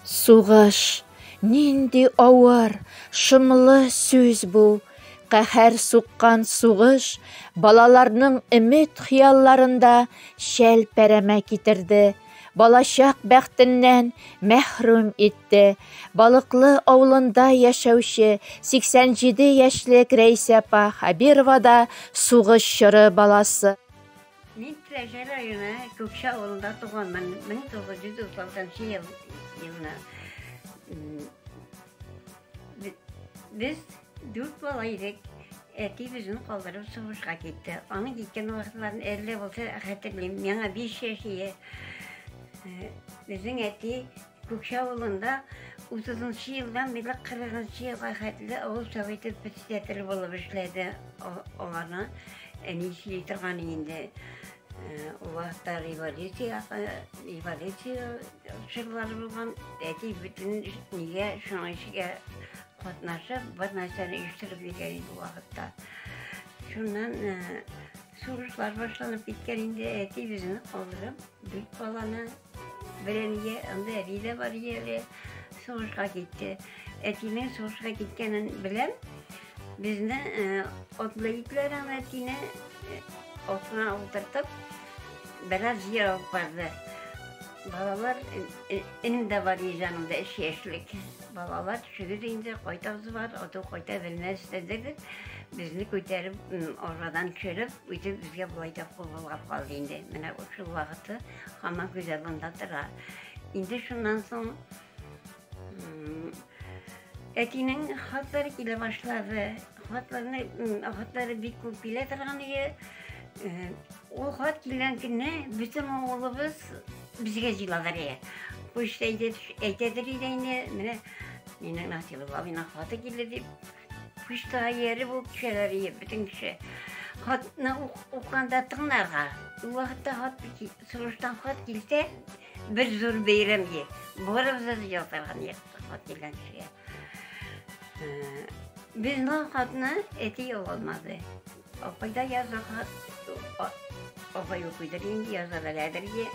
Суғыш, нинди ауыр, шымлы сөз бұл. Қәһәр суққан суғыш, балаларның үміт хиялларында шәл пәрәмә китерді. Балашақ бәхтіннән мәхрүм итте. Балықлы аулында яшәүче 87 яшьлек Рәйсә апа Хәбировада суғыш чоры баласы. Мин Тирәҗәр районы Күкшә авылында туганмын. 1936 елны. Biz 4 бала идек. Әти безне калдырып сугышка китте. Аның киткән вакытларын әллә булса хәтерлим. Миңа 5 яшь. Безнең әти Күкшә авылында 30 елдан бирле 40 елга хәтле авыл советы председателе булып эшләде. Аларны әнисе торган инде. Вакытта революция чырлары булган. Әти бүтән нигә шуның ишегә катнашып, бер нәрсәне оештырып биргән иде вакытта. Шуннан сугышлар башланып киткән инде, әти безне калдырып, бик баланы беренигә анда әби бар иде, сугышка китте. Әтинең сугышка киткәнен беләм. Безне отлыйтлардан әтине отына утыртып, biraz yer alıp vardı. Balalar, benim de var yanımda 3 yaşlık. Balalar şöyle deyince koytağızı var, o da koytağı bilmez istedik. Bizni koytarıp, oradan körüp, bizge bulayda kullanıp kaldı indi. Mene o şu vakıtı ama güzel ondadır ha. İndi şundan sonra Etinin hatları ile başladı. Hatları bir kupiyle tırganıyor. O hat gilenkine bütün oğlumuz bizge ziladır ya. Bu işte eytedir yine mene nasıl var, mene hatı giledi. Bu işte yeri bu kişileri bütün kişi. Hatına okanda tınlarga. Bu vakitte hat sonuçtan hat gilse bir zor beyrem ye. Bu arada ziladır ya hat gilen kişiye. Bizden hatına eti olmadı. Okuyda yazdık hat. Oba okuyda deyince yazdılar diye.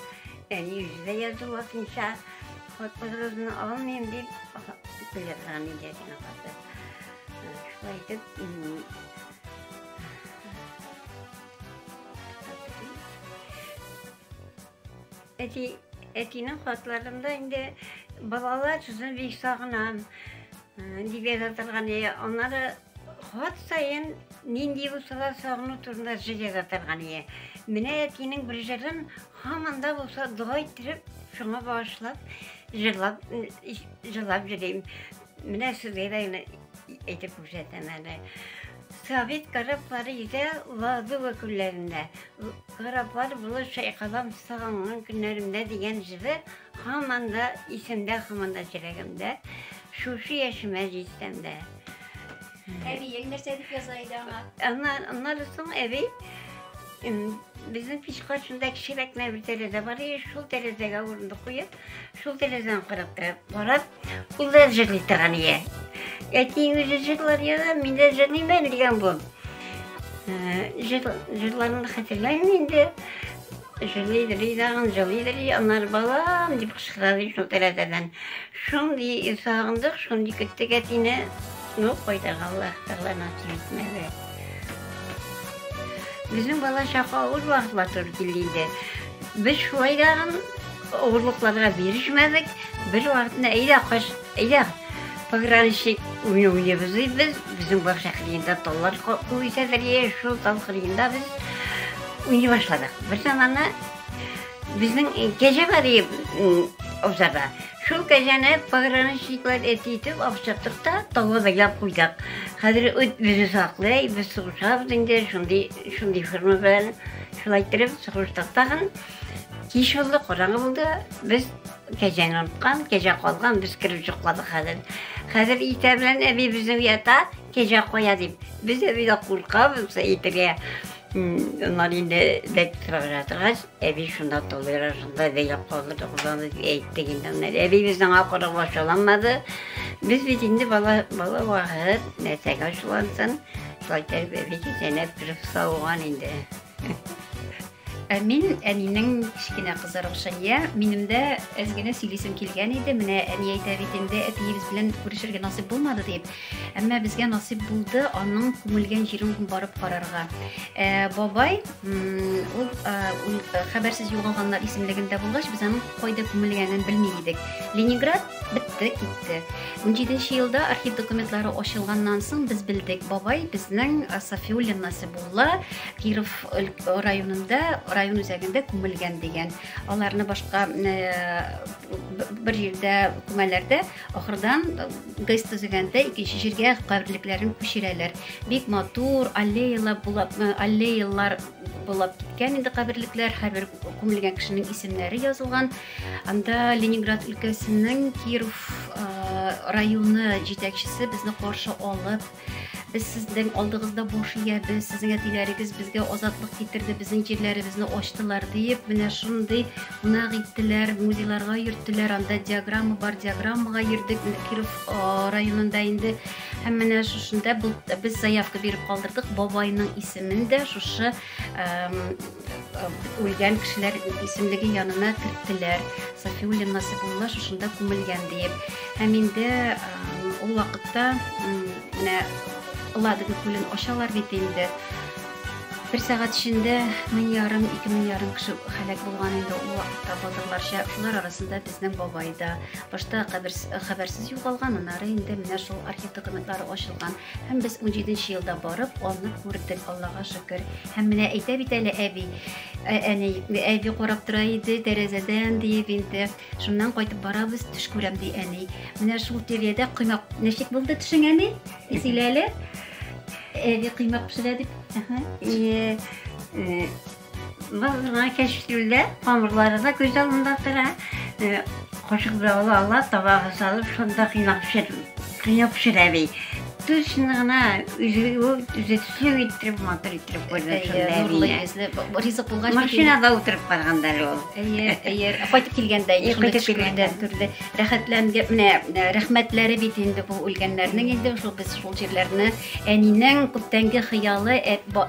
Yani yüzde yazdılar inşa. Hat pazarını almayayım deyip bilirken diyeceğine katı. Şulaydı. Etinin hatlarında indi balalar sizin bir sağınam. Diye zatırgan ya. Onları hat sayın nindi bu sıra sağını turunda size zatırgan ya. Mine etinin bir yerin hamanda olsa dua ettirip şuna başlayıp jılap jireyim. Mine sizlere etip uçetemene. Sabit karapları ise vaazı vaküllerinde. Karaplar bulu şeykalam sağının günlerimde diyen jivi hamanda isimde hamanda jiregimde. Şu yaşamaz istemde. Evi yengler edip yazaydı ama. Onları son evi bizim pişkaçındaki şirekler bir tereze var ya, şu terezeye vurundu koyup, şu terezeden kırıp, bunlar jırlı tağaniye. Etiğin yüzü jırlar ya da minde jırlıyım ben diyen bu. Jırlarını hatırlayın indi. Jırlıydır, onlar balam deyip kışkırdı şu terezeden. Şimdi sağındık, şimdi gittik etine, ne koyduk Allah nasip etmedi. Bizim bala şaka ağır vaxtlar gilliydi. Biz şu aydağın uğurluklarına birişmedik. Bir vaxtında eyda pagranişik oynayabiliriz biz. Bizim bak şeklinde dollar koysadır ya, şu dalkırında biz oynay başladık. Bir zamanla bizim gece var ya o zaman. Şu gecene pagranişikler etiyip avşattık da dolu beklep koyduk. Hazır bizi saklayıp biz sıkışab dinde şundi fırma ben şulaytırıp sıkıştık dağın. Kiş oldu, koranı buldu. Biz geceni unutkan, gece kalgan biz kirip çokladık hazır. Hazır itebilen evi bizim yatağa gece koyadım. Biz evi de kurkabımsa itireye. Onlar yine deklaratırlar, evi şunda doluyor, şunda böyle kalırdı, kullandık, eğittiğinden. Evi bizden akara başlanmadı. Biz bitindi bala vakit, neyse karşılansın. Şulaytır evi ki sene kırıp savuğan indi. Мин әнинең кичкенә кызы Рушания, минем дә әзгенә сөйлисем килгән иде. Менә әни әйтә бит инде, әтиебез белән күрешергә насыйп булмады дип. Әмма безгә насыйп булды аның күмелгән җирен барып карарга. Бабай, ул хәбәрсез югалганнар исемлегендә булгач, без аның кайда күмелгәнен белми идек. Ленинград битте, китте. 17 елда архив документлары ачылганнан соң без билдек, бабай безнең Сафиуллин Насибулла Киров районында, район үзәгендә күмелгән дигән. Аларны башка бер җирдә күмәләрдә, ахырдан гайс төзегәндә икенче җиргә каберлекләрен күчерәләр. Бик матур аллеялар булып киткән инде каберлекләр, һәрбер күмелгән кешенең исемнәре язылган. Анда Ленинград өлкәсенең Киров районы җитәкчесе безне каршы алып, biz sizden aldığınızda boş yiyiz, sizin ətiləriniz bizə azadlıq getirdi, bizim җирләребезне açtılar deyip, менә шундый кунак иттеләр, музейларга йөрттеләр, анда диаграмма бар, диаграммага йөрдек, Киров районында инде. Һәм менә шушында без заявка биреп калдырдык, бабайның исемен дә шушы үлгән кешеләр исемлеге янына керттеләр. Сафиуллин Насибулла шушында күмелгән дип. Һәм инде ул вакытта менә Ладыгы күлен ашалар бит инде. Bir saat içinde 1,5-2,5 kişi halak bulgan inде ул вакытта батырларча. Шулар арасында безнең бабай да. Башта хәбәрсез югалган, аннары инде менә шул архив документлары ачылган. Һәм без 17 елда барып, аны күрдек, Аллага шөкер. Һәм менә әйтә бит әле әби, әби карап тора иде тәрәзәдән дип инде. Шуннан кайтып барабыз, төш күрәм ди әни. Менә шул тирәдә кыймак ничек булды төшең әни? Исиләле? Әби кыймак пешерә дип. Bazılarına keşfedildi, hamurları da güzel ondattırlar. Koşuk bir Allah tabağı salıp sonunda kıynak pişiremeyi. Tuşunağına üzütüsü getirip motor getirip koydum şunda evine. Maşinada oturup barğanlar ol. Eğer kaytıp kilgəndə, türlü rəhmətləri bit indi bu ölgənlərinin indi biz şol җирләрне әнинең күптәнге хыялы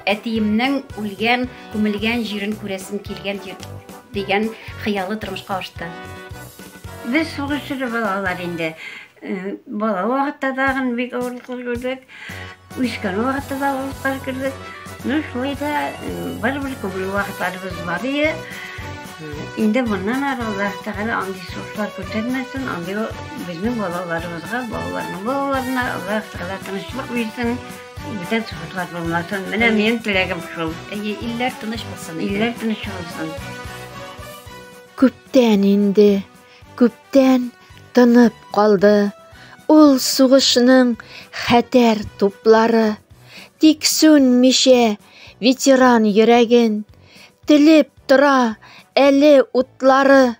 әтиемнең үлгән, күмелгән җирен күрәсем килгән дигән хыялы тормышка ашты. Biz сугышчы балалар инде. Бала вакытта дагы бик авырлык күрдек. Үскән вакытта да авырлык күрдек. Шулай да бер күп вакытларыбыз бар иде. Инде моннан ары Аллаһ Тәгалә андый сугышлар күрсәтмәсен, андый безнең балаларыбызга, балаларына Аллаһ Тәгалә тынычлык бирсен. Бүтән сугышлар булмасын. Менә минем теләгем шул. Илләр тыныч булсын. Илләр тыныч булсын. Күптән инде, күптән тынып калды. Ул сугышның хәтәр туплары. Тик сүнмичә ветеран йөрәген телеп тора әле утлары.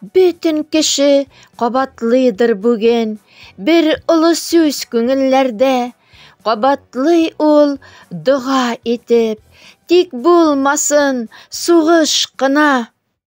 Бөтен кеше кабатлыйдыр бүген, бер олы сүз күңелләрдә. Кабатлый ул дуга итеп, тик булмасын сугыш кына.